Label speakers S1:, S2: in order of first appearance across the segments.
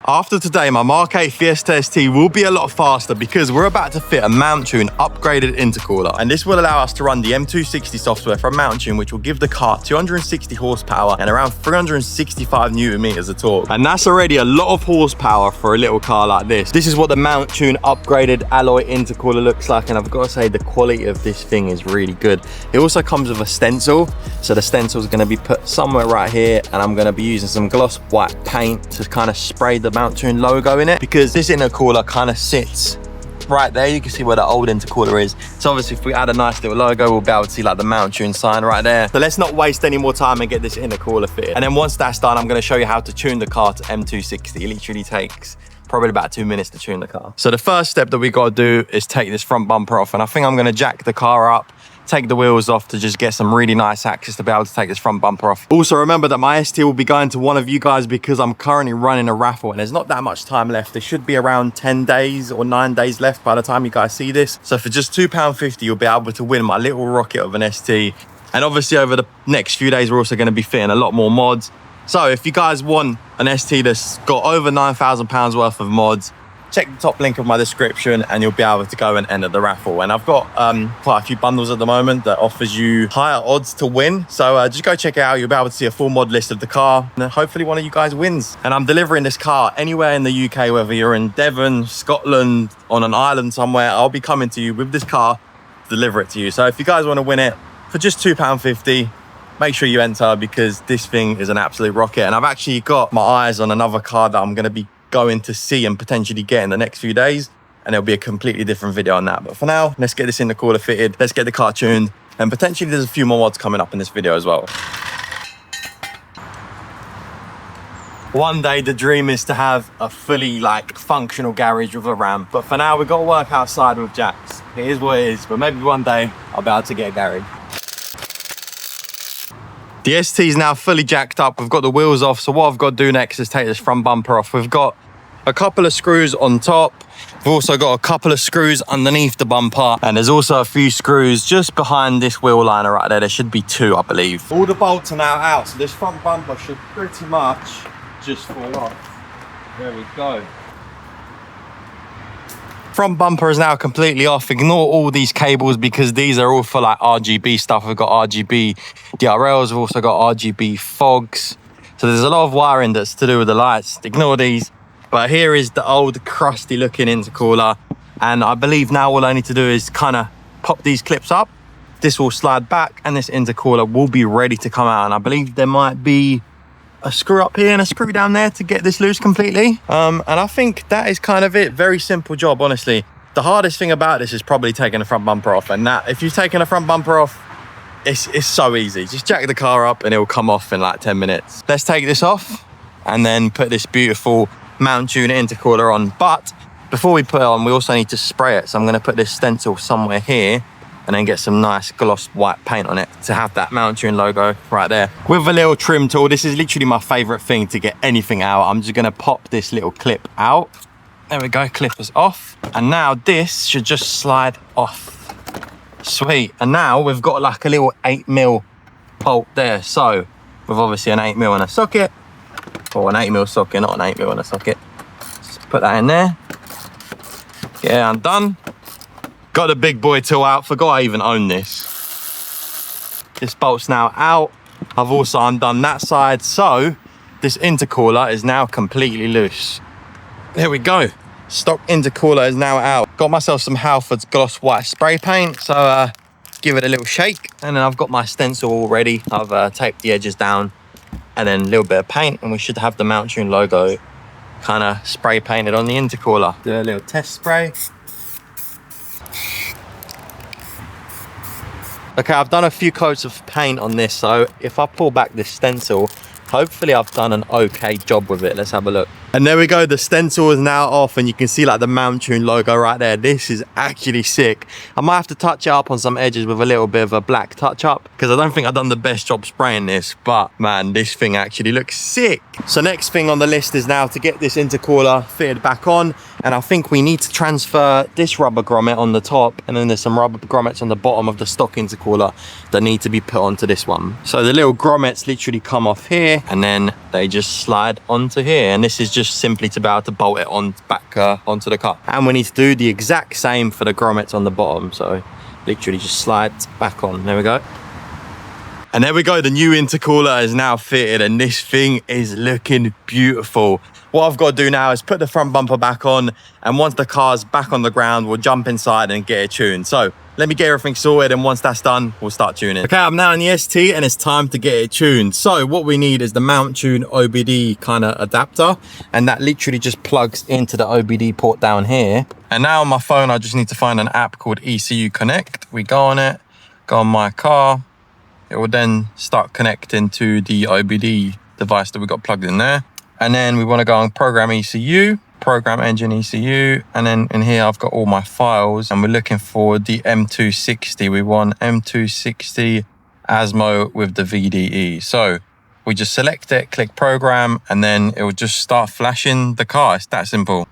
S1: After today, my MK8 Fiesta ST will be a lot faster because we're about to fit a Mount Tune upgraded intercooler. And this will allow us to run the M260 software from Mount Tune, which will give the car 260 horsepower and around 365 Newton meters of torque. And that's already a lot of horsepower for a little car like this. This is what the Mount Tune upgraded alloy intercooler looks like. And I've got to say, the quality of this thing is really good. It also comes with a stencil. So the stencil is going to be put somewhere right here. And I'm going to be using some gloss white paint to kind of spray the Mount Tune logo in it, because this intercooler kind of sits right there. You can see where the old intercooler is. So obviously if we add a nice little logo, we'll be able to see like the Mount Tune sign right there. So let's not waste any more time and get this intercooler fitted. And then once that's done, I'm going to show you how to tune the car to M260. It literally takes probably about 2 minutes to tune the car. So the first step that we got to do is take this front bumper off, and I think I'm going to jack the car up, take the wheels off to just get some really nice access to be able to take this front bumper off. Also remember that my ST will be going to one of you guys because I'm currently running a raffle and there's not that much time left. There should be around 10 days or 9 days left by the time you guys see this. So for just £2.50, you'll be able to win my little rocket of an ST. And obviously over the next few days, we're also going to be fitting a lot more mods. So if you guys want an ST that's got over £9,000 worth of mods, check the top link of my description and you'll be able to go and enter the raffle. And I've got quite a few bundles at the moment that offers you higher odds to win. So just go check it out. You'll be able to see a full mod list of the car, and hopefully one of you guys wins. And I'm delivering this car anywhere in the UK, whether you're in Devon, Scotland, on an island somewhere. I'll be coming to you with this car, deliver it to you. So if you guys want to win it for just £2.50, make sure you enter, because this thing is an absolute rocket. And I've actually got my eyes on another car that I'm going to be going to see and potentially get in the next few days, and there'll be a completely different video on that. But for now, let's get this intercooler fitted, let's get the car tuned, and potentially there's a few more mods coming up in this video as well. One day the dream is to have a fully functional garage with a ramp, but for now we've got to work outside with jacks. It is what it is, but maybe one day I'll be able to get a garage. The ST is now fully jacked up. We've got the wheels off. So what I've got to do next is take this front bumper off. We've got a couple of screws on top. We've also got a couple of screws underneath the bumper. And there's also a few screws just behind this wheel liner right there. There should be 2, I believe. All the bolts are now out. So this front bumper should pretty much just fall off. There we go. Front bumper is now completely off. Ignore all these cables because these are all for RGB stuff. We've got RGB DRLs, we've also got RGB fogs. So there's a lot of wiring that's to do with the lights. Ignore these. But here is the old crusty looking intercooler. And I believe now all I need to do is kind of pop these clips up. This will slide back and this intercooler will be ready to come out. And I believe there might be a screw up here and a screw down there to get this loose completely. And I think that is kind of it. Very simple job, honestly. The hardest thing about this is probably taking the front bumper off. And that, if you've taken the front bumper off, it's so easy. Just jack the car up and it will come off in 10 minutes. Let's take this off and then put this beautiful Mount Tune intercooler on. But before we put it on, we also need to spray it. So I'm going to put this stencil somewhere here and then get some nice gloss white paint on it to have that Mount Tune logo right there. With a little trim tool, this is literally my favorite thing to get anything out. I'm just gonna pop this little clip out. There we go, clip is off. And now this should just slide off. Sweet, and now we've got a little 8mm bolt there. So, with obviously an 8mm in a socket, or an 8mm socket, not an 8mm in a socket. Just put that in there. Yeah, I'm done. Got the big boy tool out, forgot I even own this. This bolt's now out. I've also undone that side, so this intercooler is now completely loose. There we go. Stock intercooler is now out. Got myself some Halford's gloss white spray paint, so give it a little shake. And then I've got my stencil all ready. I've taped the edges down and then a little bit of paint, and we should have the Mount Tune logo kind of spray painted on the intercooler. Do a little test spray. Okay, I've done a few coats of paint on this, so if I pull back this stencil, hopefully I've done an okay job with it. Let's have a look. And there we go, the stencil is now off and you can see the Mount Tune logo right there. This is actually sick. I might have to touch it up on some edges with a little bit of a black touch up because I don't think I've done the best job spraying this, but man, this thing actually looks sick. So next thing on the list is now to get this intercooler fitted back on, and I think we need to transfer this rubber grommet on the top, and then there's some rubber grommets on the bottom of the stock intercooler that need to be put onto this one. So the little grommets literally come off here and then they just slide onto here, and this is just simply to be able to bolt it on back onto the car. And we need to do the exact same for the grommets on the bottom. So literally just slide back on. There we go. And there we go, the new intercooler is now fitted and this thing is looking beautiful. What I've got to do now is put the front bumper back on, and once the car's back on the ground, we'll jump inside and get it tuned. So let me get everything sorted, and once that's done, we'll start tuning. Okay, I'm now in the ST and it's time to get it tuned. So what we need is the mount tune OBD kind of adapter, and that literally just plugs into the OBD port down here. And now on my phone, I just need to find an app called ECU Connect. We go on it, go on my car. It will then start connecting to the OBD device that we got plugged in there. And then we want to go on program ECU, program engine ECU. And then in here, I've got all my files and we're looking for the M260. We want M260 ASMO with the VDE. So we just select it, click program, and then it will just start flashing the car. It's that simple.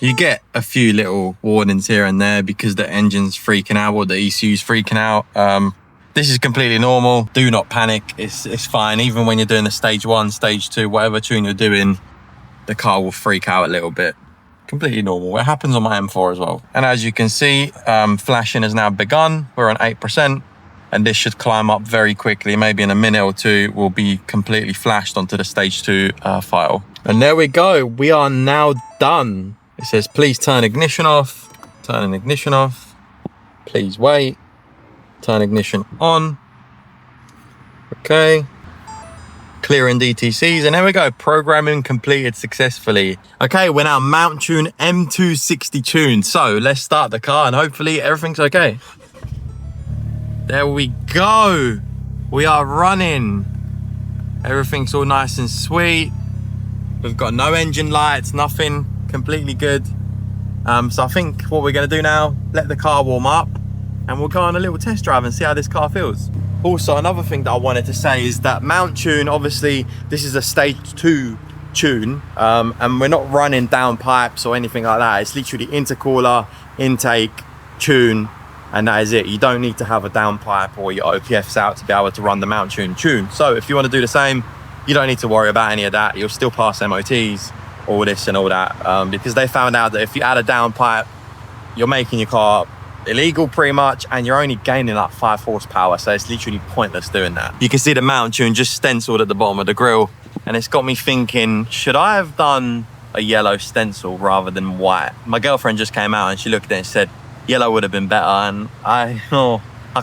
S1: You get a few little warnings here and there because the engine's freaking out or the ECU's freaking out. This is completely normal. Do not panic. It's fine. Even when you're doing the stage 1, stage 2, whatever tune you're doing, the car will freak out a little bit. Completely normal. It happens on my M4 as well. And as you can see, flashing has now begun. We're on 8%, and this should climb up very quickly. Maybe in a minute or two, we'll be completely flashed onto the stage 2 file. And there we go. We are now done. It says, please turn ignition off. Turn ignition off. Please wait. Turn ignition on. Okay. Clearing DTCs, and there we go. Programming completed successfully. Okay, we're now mount tune M260 tuned. So let's start the car and hopefully everything's okay. There we go. We are running. Everything's all nice and sweet. We've got no engine lights, nothing. Completely good. So I think what we're gonna do now, let the car warm up, and we'll go on a little test drive and see how this car feels. Also, another thing that I wanted to say is that mount tune, obviously, this is a stage 2 tune, and we're not running down pipes or anything like that. It's literally intercooler, intake, tune, and that is it. You don't need to have a down pipe or your OPFs out to be able to run the mount tune. So if you want to do the same, you don't need to worry about any of that. You'll still pass MOTs, all this and all that, because they found out that if you add a down pipe, you're making your car illegal pretty much, and you're only gaining like 5 horsepower, so it's literally pointless doing that. You can see the mount tune just stenciled at the bottom of the grille, and it's got me thinking, should I have done a yellow stencil rather than white? My girlfriend just came out and she looked at it and said yellow would have been better, and I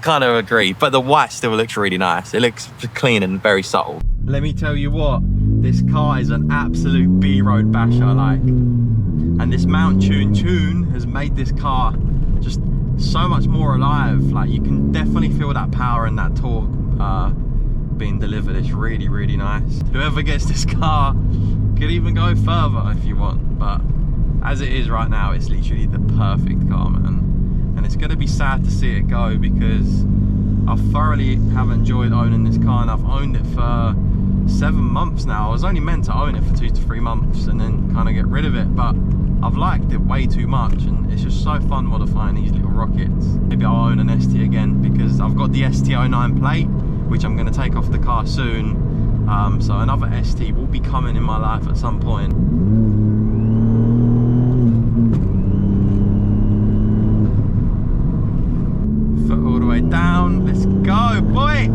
S1: kind of agree, but the white still looks really nice. It looks clean and very subtle. Let me tell you what, this car is an absolute B-road basher, like, and this mount tune has made this car just so much more alive. Like, you can definitely feel that power and that torque being delivered. It's really, really nice. Whoever gets this car could even go further if you want, but as it is right now, it's literally the perfect car, man. And it's going to be sad to see it go, because I thoroughly have enjoyed owning this car, and I've owned it for 7 months now. I was only meant to own it for 2 to 3 months and then kind of get rid of it, but I've liked it way too much, and it's just so fun modifying these little rockets. Maybe I'll own an ST again, because I've got the ST09 plate, which I'm going to take off the car soon. So another ST will be coming in my life at some point. Foot all the way down. Let's go, boy!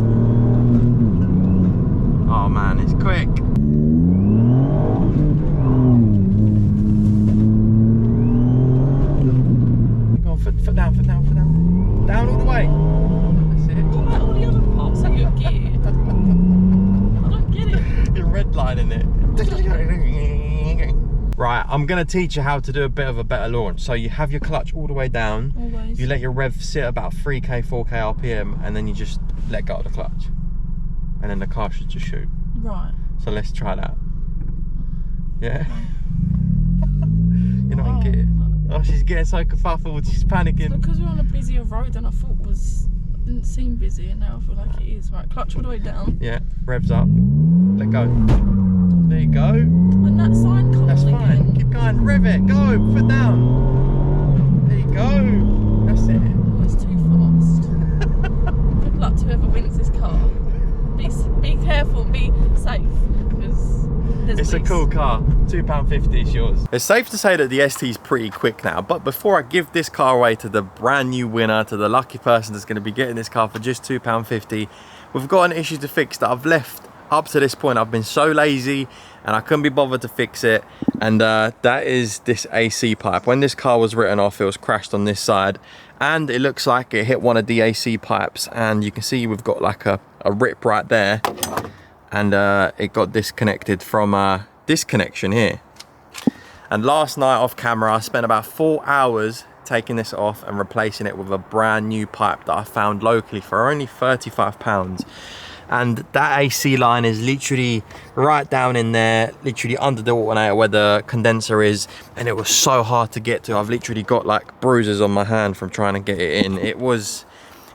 S1: Oh man, it's quick. Foot down, foot down, foot down. Down all the way. That's it.
S2: What about all the other parts of your gear? I don't get it.
S1: You're redlining it. Right, I'm going to teach you how to do a bit of a better launch. So you have your clutch all the way down.
S2: Always.
S1: You let your rev sit about 3k, 4k RPM, and then you just let go of the clutch. And then the car should just shoot.
S2: Right.
S1: So let's try that. Yeah? You're not in gear. Oh, she's getting so kerfuffled, she's panicking.
S2: Because we're on a busier road than I thought didn't seem busy, and now I feel like it is. Right, clutch all the way down.
S1: Yeah, revs up. Let go. There you go.
S2: When that sign comes
S1: That's
S2: again.
S1: fine. Keep going. Rev it. Go. Foot down. There you go. That's it.
S2: Oh, it's too fast. Good luck to whoever wins this car. Be careful and be safe, because Yes,
S1: it's
S2: please.
S1: a cool car. £2.50 is yours. It's safe to say that the ST is pretty quick now, but before I give this car away to the brand new winner, to the lucky person that's going to be getting this car for just £2.50, we've got an issue to fix that I've left up to this point. I've been so lazy and I couldn't be bothered to fix it, and that is this AC pipe. When this car was written off, it was crashed on this side, and it looks like it hit one of the AC pipes, and you can see we've got like a rip right there, and it got disconnected from this connection here. And last night off camera, I spent about 4 hours taking this off and replacing it with a brand new pipe that I found locally for only £35. And that AC line is literally right down in there, literally under the alternator where the condenser is, and it was so hard to get to. I've literally got like bruises on my hand from trying to get it in. It was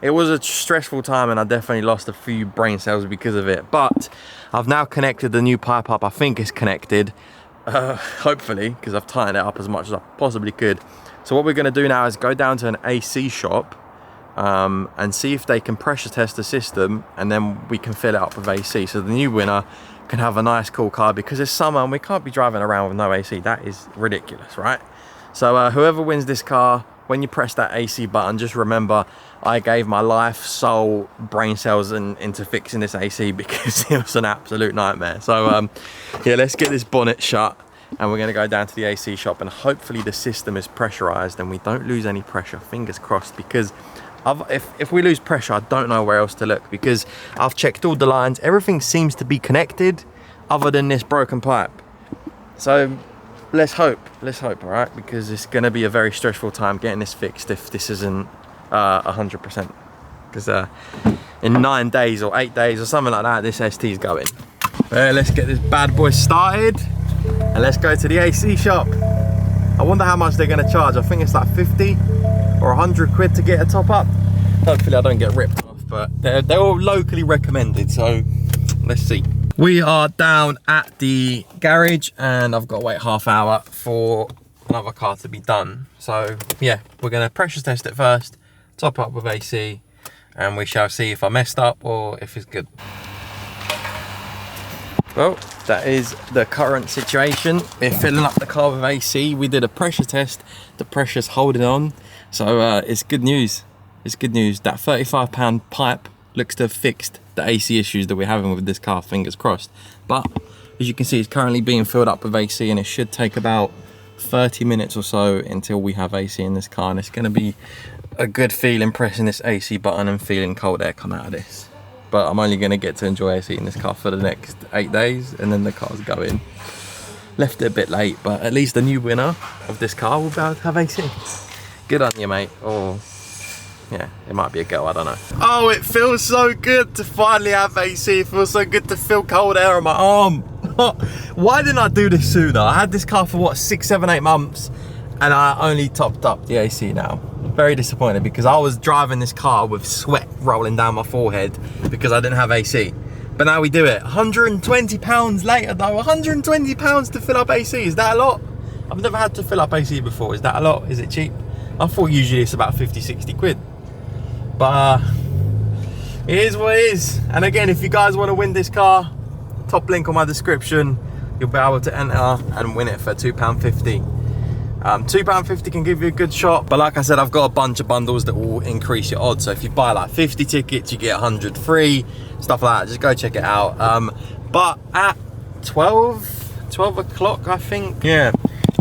S1: a stressful time, and I definitely lost a few brain cells because of it. But I've now connected the new pipe up. I think it's connected, hopefully, because I've tightened it up as much as I possibly could. So what we're gonna do now is go down to an AC shop and see if they can pressure test the system, and then we can fill it up with AC, so the new winner can have a nice cool car, because it's summer and we can't be driving around with no AC. That is ridiculous, right? So whoever wins this car, when you press that AC button, just remember I gave my life, soul, brain cells into fixing this AC, because it was an absolute nightmare. So yeah, let's get this bonnet shut, and we're going to go down to the AC shop, and hopefully the system is pressurized and we don't lose any pressure. Fingers crossed, because if we lose pressure, I don't know where else to look, because I've checked all the lines. Everything seems to be connected other than this broken pipe. So let's hope, all right? Because it's going to be a very stressful time getting this fixed if this isn't 100%. Because in 9 days or 8 days or something like that, this ST is going. Let's get this bad boy started and let's go to the AC shop. I wonder how much they're going to charge. I think it's like 50 or 100 quid to get a top up. Hopefully I don't get ripped off, but they're all locally recommended, so let's see. We are down at the garage and I've got to wait half hour for another car to be done. So yeah, we're going to pressure test it first, top up with AC, and we shall see if I messed up or if it's good. Well, that is the current situation. We're filling up the car with AC. We did a pressure test. The pressure's holding on. So it's good news. It's good news. That £35 pipe looks to have fixed the AC issues that we're having with this car, fingers crossed. But as you can see, it's currently being filled up with AC, and it should take about 30 minutes or so until we have AC in this car. And it's going to be a good feeling pressing this AC button and feeling cold air come out of this. But I'm only going to get to enjoy AC in this car for the next 8 days, and then the car's going. Left it a bit late, but at least the new winner of this car will be able to have AC. Good on you, mate. Or yeah, it might be a girl, I don't know. Oh, it feels so good to finally have AC. It feels so good to feel cold air on my arm. Why didn't I do this sooner? I had this car for what, 6, 7, 8 months, and I only topped up the AC now. Very disappointed, because I was driving this car with sweat rolling down my forehead because I didn't have AC. But now we do it. £120 later though, £120 to fill up AC. Is that a lot? I've never had to fill up AC before. Is that a lot? Is it cheap? I thought usually it's about 50, 60 quid. But it is what it is. And again, if you guys want to win this car, top link on my description, you'll be able to enter and win it for £2.50. £2.50 can give you a good shot, but like I said, I've got a bunch of bundles that will increase your odds. So if you buy like 50 tickets, you get 100 free, stuff like that. Just go check it out. But at 12 o'clock, I think, yeah,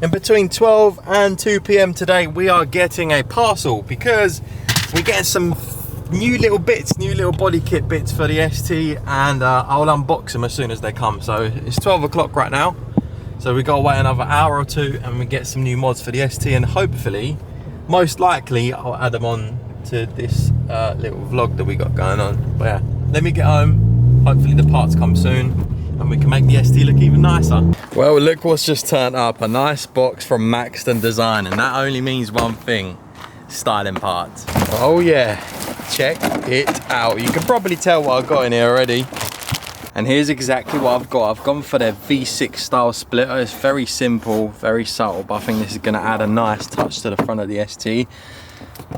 S1: in between 12 and 2 p.m. today, we are getting a parcel, because we're getting some new little bits, new little body kit bits for the ST, and I'll unbox them as soon as they come. So it's 12 o'clock right now. So we gotta wait another hour or two and we get some new mods for the ST, and hopefully, most likely, I'll add them on to this little vlog that we got going on. But yeah, let me get home. Hopefully the parts come soon and we can make the ST look even nicer. Well, look what's just turned up. A nice box from Maxton Design, and that only means one thing: styling parts. Oh yeah, check it out. You can probably tell what I've got in here already. And here's exactly what I've got. I've gone for their V6 style splitter. It's very simple, very subtle, but I think this is gonna add a nice touch to the front of the ST.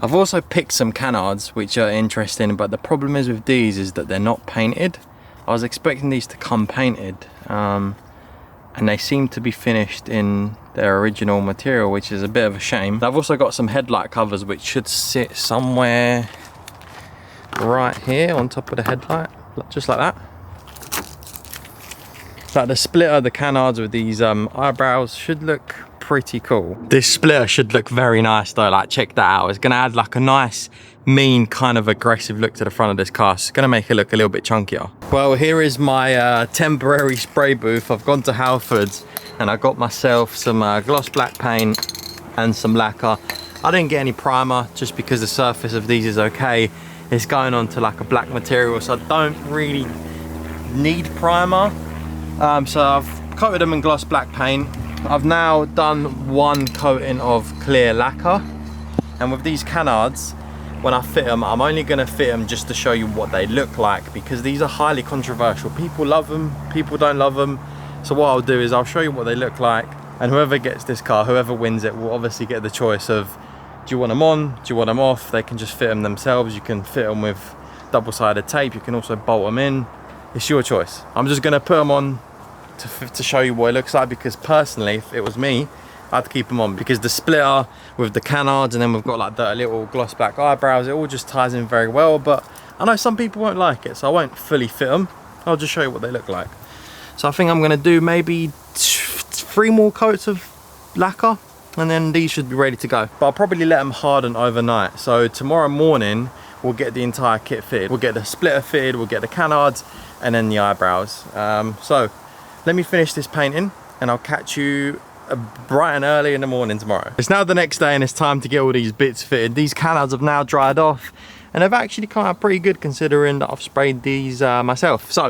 S1: I've also picked some canards, which are interesting, but the problem is with these is that they're not painted. I was expecting these to come painted, and they seem to be finished in their original material, which is a bit of a shame. I've also got some headlight covers which should sit somewhere right here on top of the headlight, just like that. Like the splitter, the canards with these eyebrows should look pretty cool. This splitter should look very nice though, like check that out. It's gonna add like a nice, mean, kind of aggressive look to the front of this car. It's gonna make it look a little bit chunkier. Well, here is my temporary spray booth. I've gone to Halfords and I got myself some gloss black paint and some lacquer. I didn't get any primer just because the surface of these is okay. It's going on to like a black material, so I don't really need primer. So I've coated them in gloss black paint. I've now done one coating of clear lacquer, and with these canards, when I fit them, I'm only going to fit them just to show you what they look like, because these are highly controversial. People love them, people don't love them. So what I'll do is I'll show you what they look like, and whoever gets this car, whoever wins it, will obviously get the choice of, do you want them on, do you want them off? They can just fit them themselves. You can fit them with double-sided tape. You can also bolt them in. It's your choice. I'm just going to put them on to show you what it looks like, because personally, if it was me, I'd keep them on, because the splitter with the canards, and then we've got like the little gloss black eyebrows, it all just ties in very well. But I know some people won't like it, so I won't fully fit them. I'll just show you what they look like. So I think I'm going to do maybe 3 more coats of lacquer, and then these should be ready to go. But I'll probably let them harden overnight. So tomorrow morning we'll get the entire kit fitted. We'll get the splitter fitted, we'll get the canards, and then the eyebrows. So let me finish this painting and I'll catch you bright and early in the morning tomorrow. It's now the next day and it's time to get all these bits fitted. These canards have now dried off and they've actually come out pretty good considering that I've sprayed these myself. So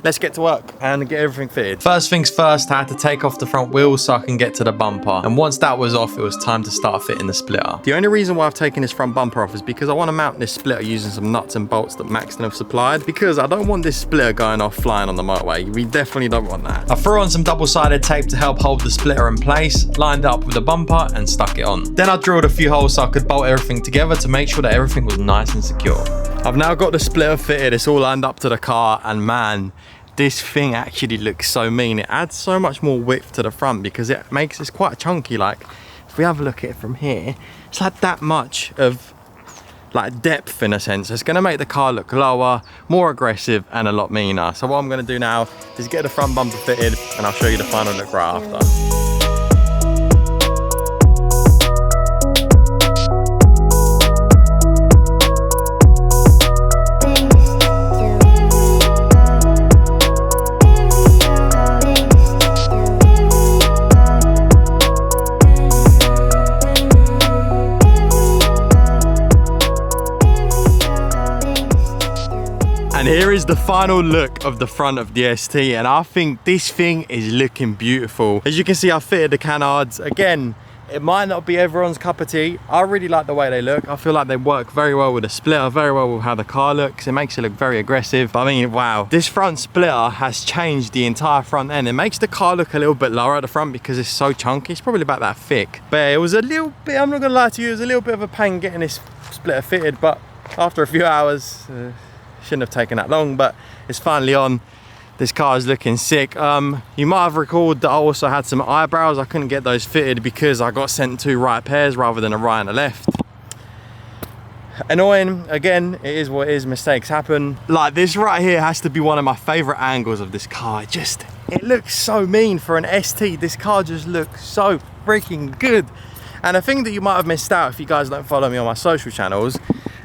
S1: let's get to work and get everything fitted. First things first, I had to take off the front wheels so I can get to the bumper. And once that was off, it was time to start fitting the splitter. The only reason why I've taken this front bumper off is because I want to mount this splitter using some nuts and bolts that Maxton have supplied, because I don't want this splitter going off flying on the motorway. We definitely don't want that. I threw on some double-sided tape to help hold the splitter in place, lined it up with the bumper and stuck it on. Then I drilled a few holes so I could bolt everything together to make sure that everything was nice and secure. I've now got the splitter fitted, it's all lined up to the car, and man, this thing actually looks so mean. It adds so much more width to the front because it makes this quite chunky. Like if we have a look at it from here, it's like that much of like depth in a sense. It's going to make the car look lower, more aggressive, and a lot meaner. So what I'm going to do now is get the front bumper fitted and I'll show you the final look right after. And here is the final look of the front of the ST, and I think this thing is looking beautiful. As you can see, I fitted the canards. Again, it might not be everyone's cup of tea. I really like the way they look. I feel like they work very well with the splitter, very well with how the car looks. It makes it look very aggressive. But I mean, wow, this front splitter has changed the entire front end. It makes the car look a little bit lower at the front because it's so chunky. It's probably about that thick. But it was a little bit, I'm not gonna lie to you, it was a little bit of a pain getting this splitter fitted, but after a few hours, shouldn't have taken that long, but it's finally on. This car is looking sick. You might have recalled that I also had some eyebrows. I couldn't get those fitted because I got sent 2 right pairs rather than a right and a left. Annoying. Again, it is what it is. Mistakes happen. Like this right here has to be one of my favorite angles of this car. It looks so mean for an ST. This car just looks so freaking good. And a thing that you might have missed out if you guys don't follow me on my social channels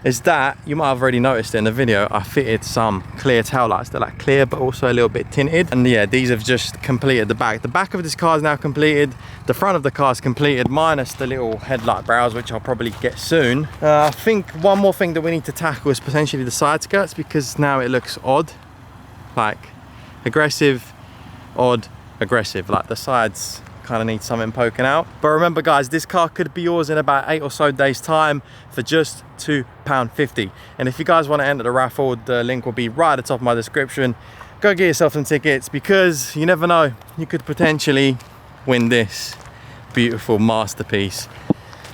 S1: is that you might have already noticed in the video I fitted some clear tail lights. They're like clear but also a little bit tinted, and yeah, these have just completed the back. The back of this car is now completed, the front of the car is completed minus the little headlight brows, which I'll probably get soon. I think one more thing that we need to tackle is potentially the side skirts, because now it looks odd, like aggressive, odd, aggressive, like the sides kind of need something poking out. But remember guys, this car could be yours in about 8 or so days time for just £2.50. And if you guys want to enter the raffle, the link will be right at the top of my description. Go get yourself some tickets, because you never know, you could potentially win this beautiful masterpiece.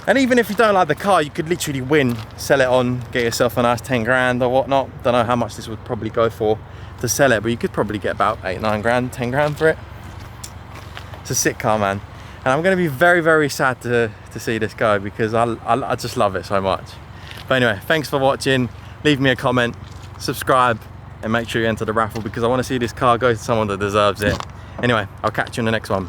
S1: And even if you don't like the car, you could literally win, sell it on, get yourself a nice 10 grand or whatnot. Don't know how much this would probably go for to sell it, but you could probably get about 8, 9 grand, 10 grand for it. It's a sick car, man. And I'm going to be very, very sad to see this go because I just love it so much. But anyway, thanks for watching. Leave me a comment, subscribe, and make sure you enter the raffle because I want to see this car go to someone that deserves it. Anyway, I'll catch you in the next one.